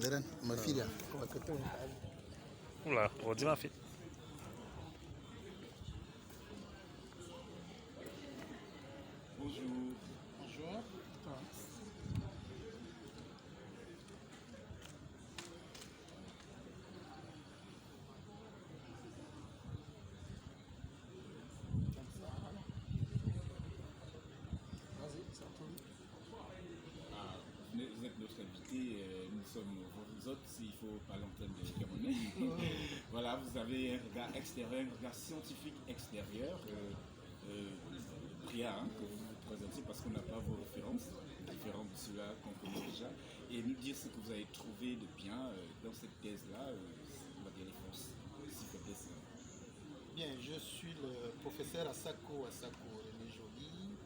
Veren, ma figlia, come che tu? Oula, on dirait un film. Bonjour. Bonjour. Vas-y, ça tourne. Ah, vous êtes notre invité, nous sommes vos hôtes, s'il faut pas l'antenne de Camerounais. Voilà, vous avez un regard extérieur, un regard scientifique extérieur. Priya, que vous vous présentiez parce qu'on n'a pas vos références, différentes de ceux-là qu'on connaît déjà, et nous dire ce que vous avez trouvé de bien dans cette thèse-là, on va dire les forces, si faiblesses. Bien, je suis le professeur Asako René Joly.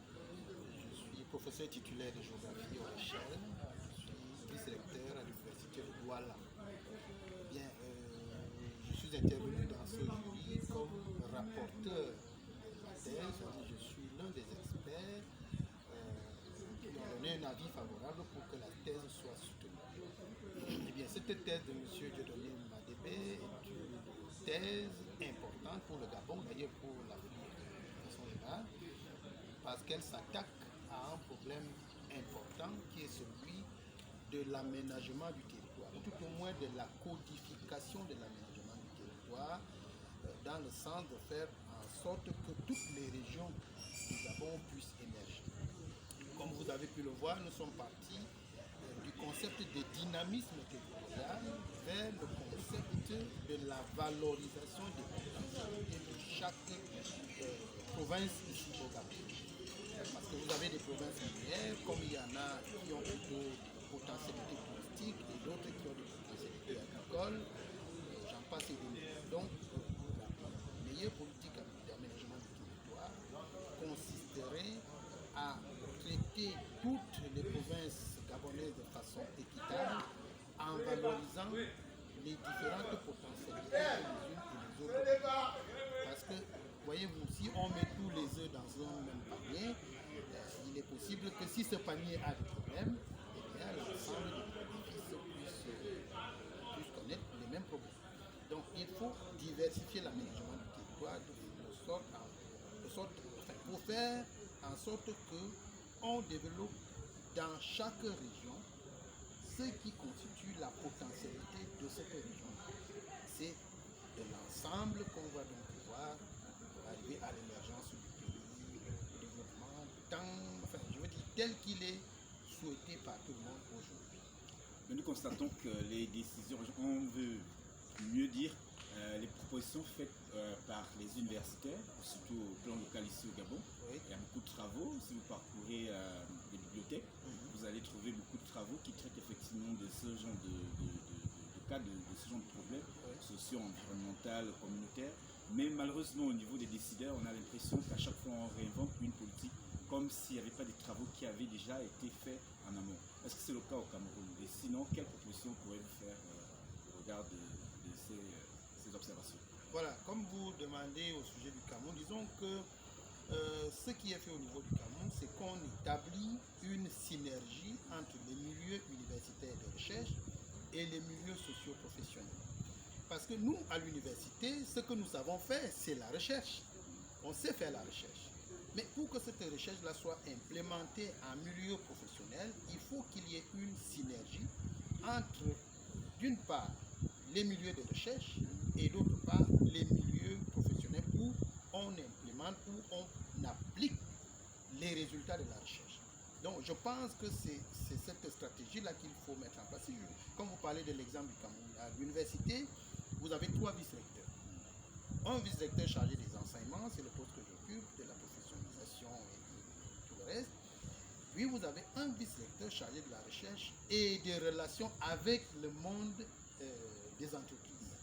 Je suis professeur titulaire de géographie au Rachel. Je suis vice-recteur à l'université de Douala. Bien, je suis intervenu dans ce jury comme rapporteur de la thèse, c'est-à-dire je suis l'un des experts qui ont donné un avis favorable pour que la thèse soit soutenue. Eh bien, cette thèse de M. Dieudonné Madébé est une thèse importante pour le Gabon, d'ailleurs pour l'Afrique de façon générale, parce qu'elle s'attaque à un problème important qui est celui de l'aménagement du territoire, ou tout au moins de la codification de l'aménagement du territoire, dans le sens de faire en sorte que toutes les régions du Gabon puissent émerger. Comme vous avez pu le voir, nous sommes partis du concept de dynamisme territorial vers le concept de la valorisation des potentialités de chaque province ici au Gabon. Parce que vous avez des provinces minières, comme il y en a qui ont plutôt des potentialités touristiques et d'autres qui ont des potentialités agricoles, j'en passe et des meilleurs. Donc, la meilleure politique d'aménagement du territoire consisterait à traiter toutes les provinces gabonaises de façon équitable en valorisant les différentes potentialités les unes et les autres. Parce que, voyez-vous, si on met tous les œufs dans un même panier, il est possible que si ce panier a des problèmes, eh bien, l'ensemble des édifices puissent connaître les mêmes problèmes. Donc, il faut diversifier l'aménagement du territoire pour faire en sorte que on développe dans chaque région ce qui constitue la potentialité de cette région. C'est de l'ensemble qu'on va donc pouvoir arriver à l'émergence du pays, au développement, je veux dire, tel qu'il est souhaité par tout le monde aujourd'hui. Mais nous constatons que les décisions, on veut mieux dire, les propositions faites par les universitaires, surtout au plan local ici au Gabon, Oui. il y a beaucoup de travaux. Si vous parcourez les bibliothèques, vous allez trouver beaucoup de travaux qui traitent effectivement de ce genre de cas, de ce genre de problèmes sociaux, environnementaux, communautaires. Mais malheureusement, au niveau des décideurs, on a l'impression qu'à chaque fois, on réinvente une politique comme s'il n'y avait pas des travaux qui avaient déjà été faits en amont. Est-ce que c'est le cas au Cameroun? Et sinon, quelles propositions pourrez-vous faire au regard de ces observations? Voilà, comme vous demandez au sujet du Cameroun, disons que ce qui est fait au niveau du Cameroun, c'est qu'on établit une synergie entre les milieux universitaires de recherche et les milieux socio-professionnels. Parce que nous, à l'université, ce que nous savons faire, c'est la recherche. On sait faire la recherche. Mais pour que cette recherche-là soit implémentée en milieu professionnel, il faut qu'il y ait une synergie entre, d'une part, les milieux de recherche et d'autre part, les milieux professionnels où on implémente, où on applique les résultats de la recherche. Donc, je pense que c'est cette stratégie-là qu'il faut mettre en place. Comme vous parlez de l'exemple du Cameroun, à l'université, vous avez 3 vice-recteurs. Un vice-recteur chargé des enseignements, c'est le poste que j'occupe, de la professionnalisation et tout le reste. Puis vous avez un vice-recteur chargé de la recherche et des relations avec le monde des entreprises.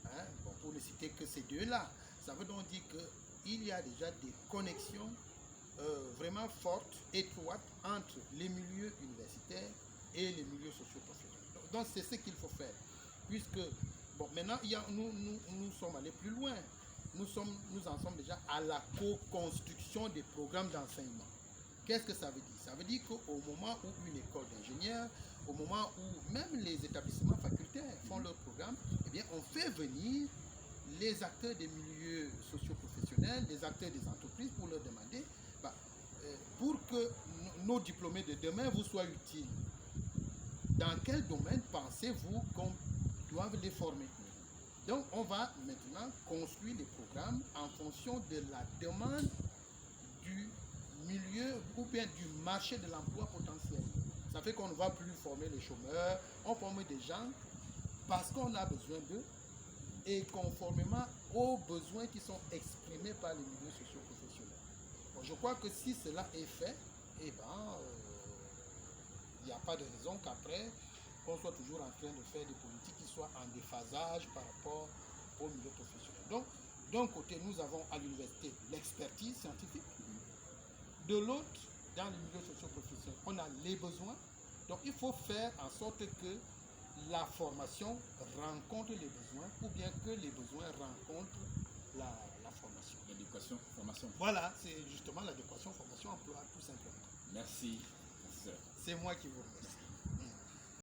Hein? Bon, pour ne citer que ces deux-là, ça veut donc dire qu'il y a déjà des connexions vraiment fortes, étroites entre les milieux universitaires et les milieux socio-professionnels. Donc c'est ce qu'il faut faire. Puisque, bon, maintenant, nous sommes allés plus loin. Nous en sommes déjà à la co-construction des programmes d'enseignement. Qu'est-ce que ça veut dire? Ça veut dire qu'au moment où une école d'ingénieurs au moment où même les établissements facultaires font leur programme, eh bien, on fait venir les acteurs des milieux socio-professionnels, les acteurs des entreprises pour leur demander pour que nos diplômés de demain vous soient utiles. Dans quel domaine pensez-vous qu'on doit les former? Donc, on va maintenant construire les programmes en fonction de la demande du milieu ou bien du marché de l'emploi potentiel. Ça fait qu'on ne va plus former les chômeurs, on forme des gens parce qu'on a besoin d'eux et conformément aux besoins qui sont exprimés par les milieux socio-professionnels. Bon, je crois que si cela est fait, eh ben, il n'y a pas de raison qu'après, on soit toujours en train de faire des politiques qui soient en déphasage par rapport au milieu professionnel. Donc, d'un côté, nous avons à l'université l'expertise scientifique. De l'autre, dans le milieu socio-professionnel, on a les besoins. Donc, il faut faire en sorte que la formation rencontre les besoins ou bien que les besoins rencontrent la formation. L'éducation, formation. Voilà, c'est justement l'adéquation formation-emploi, tout simplement. Merci, professeur. C'est moi qui vous remercie.